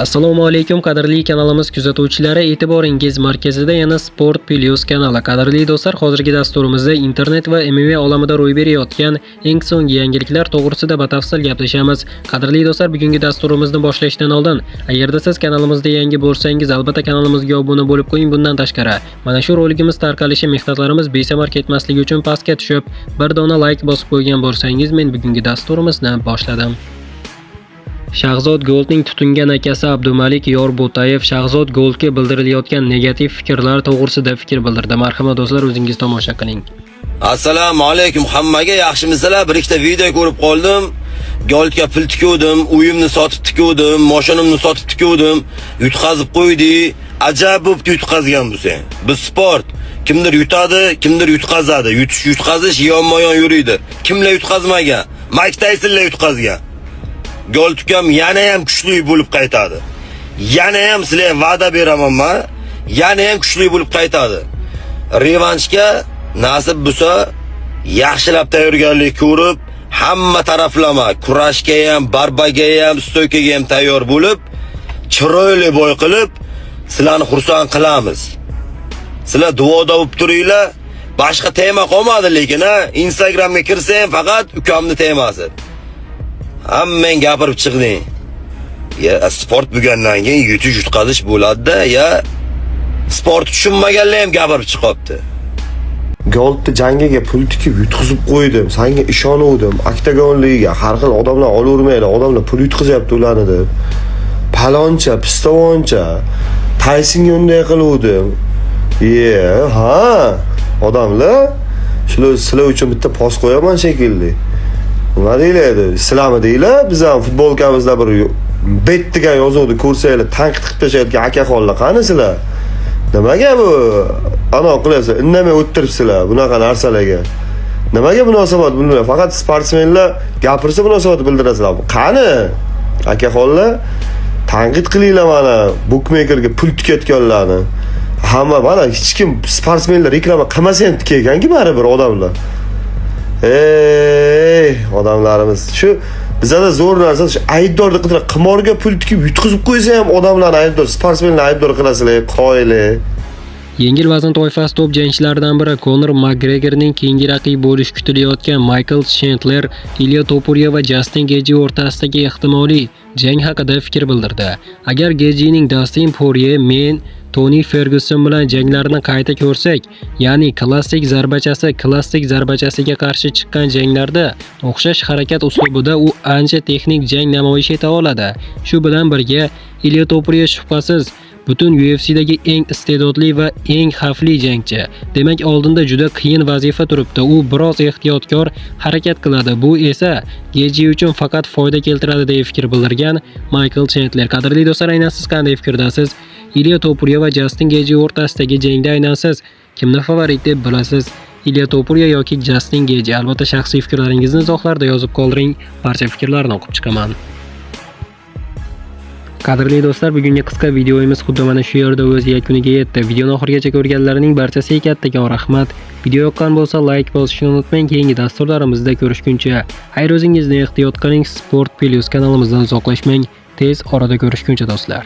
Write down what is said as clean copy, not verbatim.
Assalomu alaykum qadrli kanalimiz kuzatuvchilari, e'tiboringiz markazida yana Sport Plus kanali. Qadrli do'stlar, hozirgi dasturimizda internet va MMA olamida ro'y berayotgan eng so'nggi yangiliklar to'g'risida batafsil gaplashamiz. Qadrli do'stlar, bugungi dasturimizni boshlashdan oldin, agarda siz kanalimizda yangi bo'lsangiz, albatta kanalimizga obuna bo'lib qo'ying. Bundan tashqari, mana shu roligimiz tarqalishi mehnatlarimiz besamar ketmasligi uchun pastga tushib, bir dona like bosib qo'ygan bo'lsangiz, men bugungi dasturimizni boshladim. Shahzod Goldning tutingan akasi Abdumalik Yorbo'tayev Shahzod Goldga bildirilayotgan negativ fikrlar to'g'risida fikr bildirdi. Marhamat do'stlar, o'zingiz tomosha qiling. Assalomu alaykum hammaga, yaxshimisizlar? Bir ikkita video ko'rib qoldim. Goldga pul tikuvdim, uyimni sotib tikuvdim, mashinamni sotib tikuvdim, yutqazib qo'ydi. Ajab bo'lib yutqazgan bu sen. Biz sport. Kimdir yutadi, kimdir yutqazadi. Yutqazish yonma-yon yuriydi. Kimlar yutqazmagan? Mike Taysonlar yutqazgan. Gold ukam yana ham kuchli bo'lib qaytadi. Yana ham sizlarga va'da beraman, yana ham kuchli bo'lib qaytadi. Revanshga nasib bo'lsa, yaxshilab tayyorgarlik ko'rib, hamma taraflama, kurashga ham, barbaga ham, stoykaga ham tayyor bo'lib, chiroyli boy qilib, sizlarni xursand qilamiz. Sizlar duoda bo'lib turinglar. Boshqa tema qolmadi, lekin Instagramga kirsang faqat ukamni temasi. Hammang gapirib chiqding. Ya sport bo'lgandan keyin yutish yutqazish bo'ladi-da, ya sport tushunmaganlar ham gapirib chiqibdi. Goldni jangiga pul tikib yutqizib qo'ydim. Senga ishonuvdim. Oktagonligiga har xil odamlar olavermaydi. Odamlar pul yutqizyapti ularni deb. Paloncha, pistovoncha, Taysonga unday qiluvdim. Ha, odamlar sizlar uchun bitta post qo'yaman shekilli. Nima deyiladi? Sizlarmi deylar? Biz ham futbolkamizda bir bet degan yozuvni ko'rsanglar, tanqid qilib tashlayotgan akaxonlar qani sizlar? Nimaga bu? Ana qilasizlar, indamay o'tiribsizlar bunaqa narsalarga. Nimaga munosabat bilmayman. Faqat sportsmenlar gapirsa munosabat bildirasizlar. Qani? Akaxonlar, tanqid qilinglar mana bookmakerga pul tikayotganlarni. Hamma mana hech kim sportsmenlar reklama qilmasa ham tikaygan-ki baribir odamlar. Odamlarimiz shu bizada zo'r narsa, shu aybdorlik qilib qimorga pul tikib yutqizib qo'ysa ham odamlarni aybdor, sportsmenlarni aybdor qilasizlar, qoyili. Yengil vazn toifasi top jangchilaridan biri Conor McGregorning keyingi raqibi bo'lishi kutilayotgan Michael Chandler, Ilya Topuria va Justin Gaethje o'rtasidagi ehtimoliy jang haqida fikr bildirdi. Agar Gaethjening Dustin Poirier, men Tony Ferguson bilan janglarini qayta ko'rsak, ya'ni klassik zarbachasiga qarshi chiqqan janglarda o'xshash harakat uslubida u ancha texnik jang namoyish eta oladi. Shu bilan birga Ilya Topuria shubhasiz butun UFC'dagi eng iste'dodli va eng xavfli jangchi. Demak, oldinda juda qiyin vazifa turibdi. U biroz ehtiyotkor harakat qiladi. Bu esa Gaethje uchun faqat foyda keltiradi deb fikr bildirgan Michael Chandler. Qadrli do'stlar, aynan siz qanday fikrdasiz? Ilya Topuria va Justin Gaethje o'rtasidagi jangda aynan siz kimni favorit deb bilasiz? Ilya Topuria yoki Justin Gaethje? Albatta shaxsiy fikrlaringizni izohlarda yozib qoldiring. Barcha fikrlarni o'qib chiqaman. Qadrli do'stlar, bugungi qisqa videomiz xuddi mana shu yerda o'z yakuniga yetdi. Videoni oxirigacha ko'rganlarning barchasiga kattakon rahmat. Video yoqqan bo'lsa like bosishni unutmang. Keyingi dasturlarimizda ko'rishguncha xayr, o'zingizni ehtiyot qiling. Sport Plus kanalimizdan uzoqlashmang. Tez orada ko'rishguncha do'stlar.